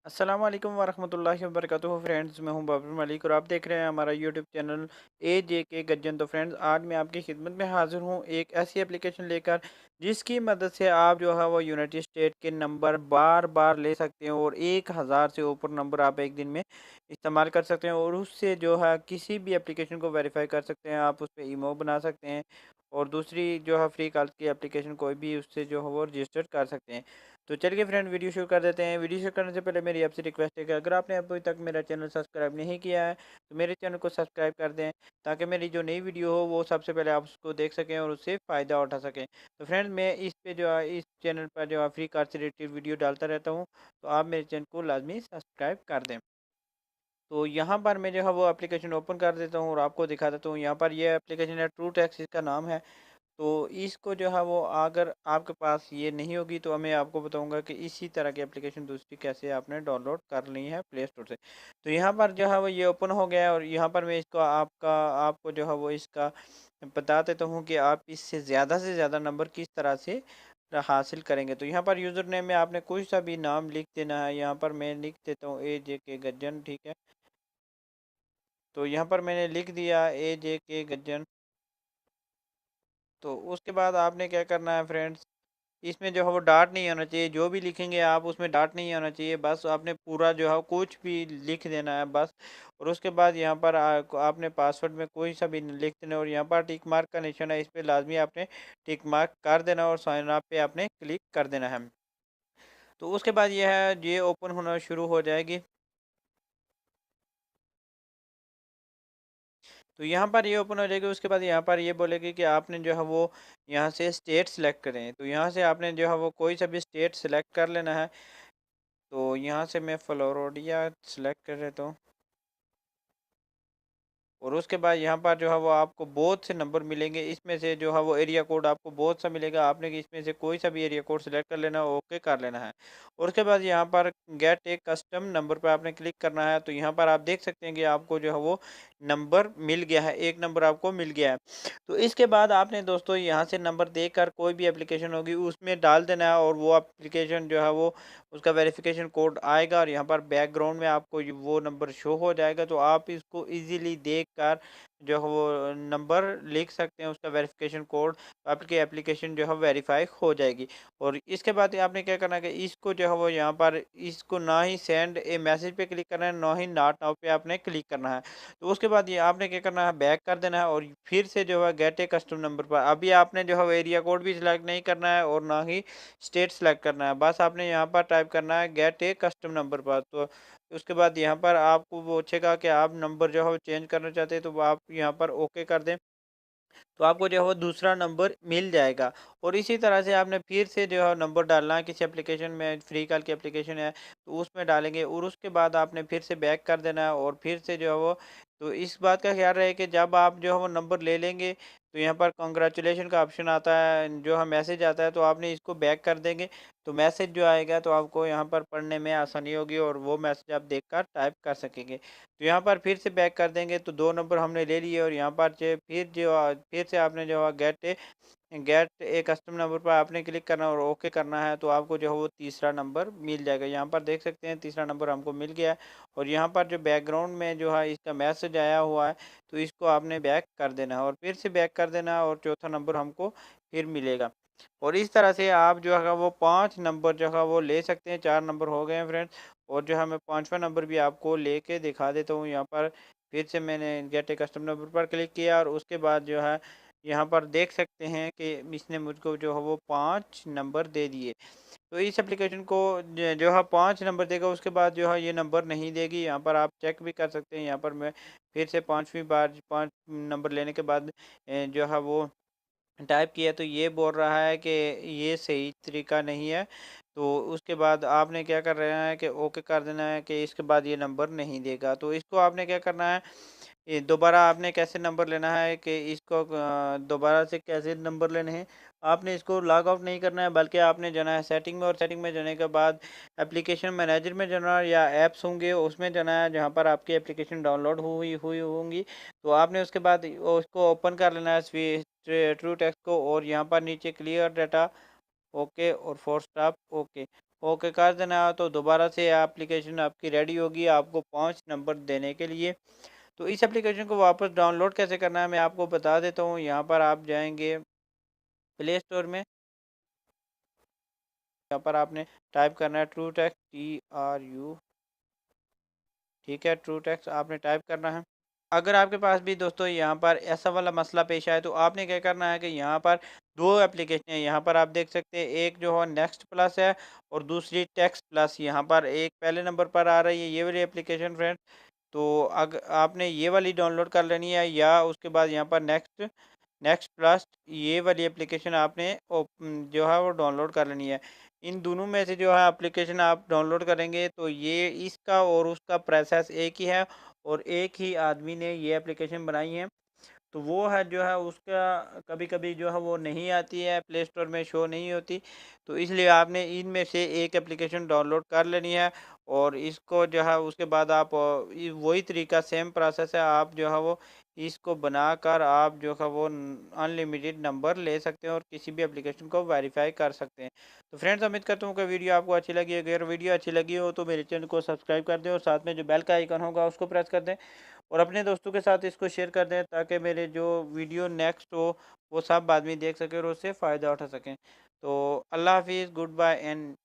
अस्सलाम वालेकुम वरहमतुल्लाहि वबरकातुहू फ्रेंड्स, मैं हूं बाबर मलिक और आप देख रहे हैं हमारा यूट्यूब चैनल AJK गज्जन। तो फ्रेंड्स, आज मैं आपकी खिदमत में हाजिर हूं एक ऐसी एप्लीकेशन लेकर जिसकी मदद से आप जो है वो यूनाइटेड स्टेट के नंबर बार बार ले सकते हैं और 1000 से ऊपर नंबर आप एक दिन में इस्तेमाल कर सकते हैं और उससे जो है किसी भी एप्लीकेशन को वेरीफाई कर सकते हैं। आप उस पर ईमो बना सकते हैं और दूसरी जो है फ्री कॉल की एप्लीकेशन कोई भी उससे जो है वो रजिस्टर कर सकते हैं। तो चलिए फ्रेंड, वीडियो शुरू कर देते हैं। वीडियो शुरू करने से पहले मेरी आपसे रिक्वेस्ट है कि अगर आपने अभी तक मेरा चैनल सब्सक्राइब नहीं किया है तो मेरे चैनल को सब्सक्राइब कर दें, ताकि मेरी जो नई वीडियो हो वो सबसे पहले आप उसको देख सकें और उससे फ़ायदा उठा सकें। तो फ्रेंड, मैं इस पे जो है इस चैनल पर जो है फ्री कार से रिलेटेड वीडियो डालता रहता हूँ, तो आप मेरे चैनल को लाजमी सब्सक्राइब कर दें। तो यहाँ पर मैं जो है वो एप्लीकेशन ओपन कर देता हूँ और आपको दिखा देता हूँ। यहाँ पर ये एप्लीकेशन है, ट्रू टैक्स इसका नाम है। तो इसको जो है वो अगर आपके पास ये नहीं होगी तो मैं आपको बताऊंगा कि इसी तरह की एप्लीकेशन दूसरी कैसे आपने डाउनलोड कर ली है प्ले स्टोर से। तो यहाँ पर जो है वो ये ओपन हो गया है और यहाँ पर मैं इसको आपको जो है वो इसका बता देता हूँ कि आप इससे से ज़्यादा नंबर किस तरह से हासिल करेंगे। तो यहाँ पर यूज़र नेम में आपने कोई सा भी नाम लिख देना है। यहाँ पर मैं लिख देता हूँ AJK गज्जन, ठीक है। तो यहाँ पर मैंने लिख दिया AJK गज्जन। तो उसके बाद आपने क्या करना है फ्रेंड्स, इसमें जो है वो डाट नहीं आना चाहिए। जो भी लिखेंगे आप उसमें डाट नहीं आना चाहिए, बस आपने पूरा जो है कुछ भी लिख देना है बस। और उसके बाद यहाँ पर आपने पासवर्ड में कोई सा भी लिख देना है और यहाँ पर टिक मार्क का निशान है, इस पर लाजमी आपने टिक मार्क कर देना और साइन अप पे आपने क्लिक कर देना है। तो उसके बाद ये ओपन होना शुरू हो जाएगी। तो यहाँ पर ये ओपन हो जाएगी। उसके बाद यहाँ पर ये बोलेगी कि आपने जो है वो यहाँ से स्टेट सेलेक्ट करें। तो यहाँ से आपने जो है वो कोई सा भी स्टेट सेलेक्ट कर लेना है। तो यहाँ से मैं फ्लोरिडा सेलेक्ट कर लेता हूँ और उसके बाद यहाँ पर जो है वो आपको बहुत से नंबर मिलेंगे। इसमें से जो है वो एरिया कोड आपको बहुत सा मिलेगा। आपने इसमें से कोई सा भी एरिया कोड सेलेक्ट कर लेना है, ओके कर लेना है। और उसके बाद यहाँ पर गेट एक कस्टम नंबर पर आपने क्लिक करना है। तो यहाँ पर आप देख सकते हैं कि आपको जो है वो नंबर मिल गया है, एक नंबर आपको मिल गया है। तो इसके बाद आपने दोस्तों यहाँ से नंबर देकर कोई भी एप्लीकेशन होगी उसमें डाल देना है और वो एप्लीकेशन जो है वो उसका वेरिफिकेशन कोड आएगा और यहाँ पर बैकग्राउंड में आपको वो नंबर शो हो जाएगा। तो आप इसको इजीली देखकर जो है वो नंबर लिख सकते हैं, उसका वेरिफिकेशन कोड। तो आपकी एप्लीकेशन जो है वेरीफाई हो जाएगी। और इसके बाद आपने क्या करना है कि इसको जो है वो यहाँ पर इसको ना ही सेंड ए मैसेज पे क्लिक करना है, ना ही नॉट नाउ पे आपने क्लिक करना है। तो उसके बाद ये आपने क्या करना है, बैक कर देना है और फिर से जो है गेट ए कस्टम नंबर पर अभी आपने जो है एरिया कोड भी सिलेक्ट नहीं करना है और ना ही स्टेट सेलेक्ट करना है। बस आपने यहाँ पर टाइप करना है गेट ए कस्टम नंबर पर। तो उसके बाद यहाँ पर आपको वो पूछेगा कि आप नंबर जो है वो चेंज करना चाहते हैं, तो आप यहाँ पर ओके कर दें। तो आपको जो है वो दूसरा नंबर मिल जाएगा। और इसी तरह से आपने फिर से जो है नंबर डालना है किसी एप्लीकेशन में, फ्री कॉल की एप्लीकेशन है तो उसमें डालेंगे और उसके बाद आपने फिर से बैक कर देना है और फिर से जो है वो। तो इस बात का ख्याल रहे कि जब आप जो है वो नंबर ले लेंगे तो यहाँ पर कॉन्ग्रेचुलेशन का ऑप्शन आता है, जो है मैसेज आता है, तो आपने इसको बैक कर देंगे। तो मैसेज जो आएगा तो आपको यहाँ पर पढ़ने में आसानी होगी और वो मैसेज आप देखकर टाइप कर सकेंगे। तो यहाँ पर फिर से बैक कर देंगे तो दो नंबर हमने ले लिए और यहाँ पर फिर से आपने जो है गेट ए कस्टम नंबर पर आपने क्लिक करना और ओके करना है। तो आपको जो है वो तीसरा नंबर मिल जाएगा। यहाँ पर देख सकते हैं तीसरा नंबर हमको मिल गया है और यहाँ पर जो बैकग्राउंड में जो है इसका मैसेज आया हुआ है तो इसको आपने बैक कर देना है और फिर से बैक कर देना है और चौथा नंबर हमको फिर मिलेगा। और इस तरह से आप जो है वो 5 नंबर जो है वो ले सकते हैं। 4 नंबर हो गए हैं फ्रेंड्स। और जो है मैं 5वां नंबर भी आपको लेके दिखा देता हूँ। यहाँ पर फिर से मैंने गेट ए कस्टम नंबर पर क्लिक किया और उसके बाद जो है यहाँ पर देख सकते हैं कि इसने मुझको जो है वो 5 नंबर दे दिए। तो इस एप्लीकेशन को जो है 5 नंबर देगा, उसके बाद जो है ये नंबर नहीं देगी। यहाँ पर आप चेक भी कर सकते हैं। यहाँ पर मैं फिर से 5वीं बार 5 नंबर लेने के बाद जो है वो टाइप किया तो ये बोल रहा है कि ये सही तरीका नहीं है। तो उसके बाद आपने क्या कर रहे हैं कि ओके कर देना है कि इसके बाद ये नंबर नहीं देगा। तो इसको आपने क्या करना है, ये दोबारा आपने कैसे नंबर लेना है कि इसको दोबारा से कैसे नंबर लेने हैं। आपने इसको लॉग आउट नहीं करना है बल्कि आपने जाना है सेटिंग में और सेटिंग में जाने के बाद एप्लीकेशन मैनेजर में जाना है या ऐप्स होंगे उसमें जाना है जहाँ पर आपकी एप्लीकेशन डाउनलोड हुई हुई होंगी। तो आपने उसके बाद उसको ओपन कर लेना है ट्रू टेक्स्ट को और यहाँ पर नीचे क्लियर डाटा ओके और फोर स्टॉप ओके। ओके कर देना, तो दोबारा से एप्लीकेशन आपकी रेडी होगी आपको 5 नंबर देने के लिए। तो इस एप्लीकेशन को वापस डाउनलोड कैसे करना है मैं आपको बता देता हूँ। यहाँ पर आप जाएंगे प्ले स्टोर में, यहाँ पर आपने टाइप करना है ट्रू टेक्स्ट, TRU, ठीक है, ट्रू टेक्स्ट आपने टाइप करना है। अगर आपके पास भी दोस्तों यहाँ पर ऐसा वाला मसला पेश आए तो आपने क्या करना है कि यहाँ पर दो एप्लीकेशन है, यहाँ पर आप देख सकते हैं, एक जो है नेक्स्ट प्लस है और दूसरी टेक्स्ट प्लस। यहाँ पर एक पहले नंबर पर आ रही है ये वाली एप्लीकेशन फ्रेंड, तो अगर आपने ये वाली डाउनलोड कर लेनी है, या उसके बाद यहाँ पर नेक्स्ट नेक्स्ट प्लस ये वाली एप्लीकेशन आपने जो है वो डाउनलोड कर लेनी है। इन दोनों में से जो है एप्लीकेशन आप डाउनलोड करेंगे तो ये इसका और उसका प्रोसेस एक ही है, और एक ही आदमी ने ये एप्लीकेशन बनाई है। तो वो है जो है उसका कभी कभी जो है वो नहीं आती है, प्ले स्टोर में शो नहीं होती। तो इसलिए आपने इनमें से एक एप्लीकेशन डाउनलोड कर लेनी है, और इसको जो है उसके बाद आप वही तरीका सेम प्रोसेस है, आप जो है वो इसको बनाकर आप जो है वो अनलिमिटेड नंबर ले सकते हैं और किसी भी एप्लीकेशन को वेरीफाई कर सकते हैं। तो फ्रेंड्स उम्मीद करता हूँ कि वीडियो आपको अच्छी लगी है। अगर वीडियो अच्छी लगी हो तो मेरे चैनल को सब्सक्राइब कर दें और साथ में जो बेल का आइकन होगा उसको प्रेस कर दें, और अपने दोस्तों के साथ इसको शेयर कर दें ताकि मेरे जो वीडियो नेक्स्ट हो वो सब आदमी देख सके और उससे फ़ायदा उठा सकें। तो अल्लाह हाफिज़, गुड बाय एंड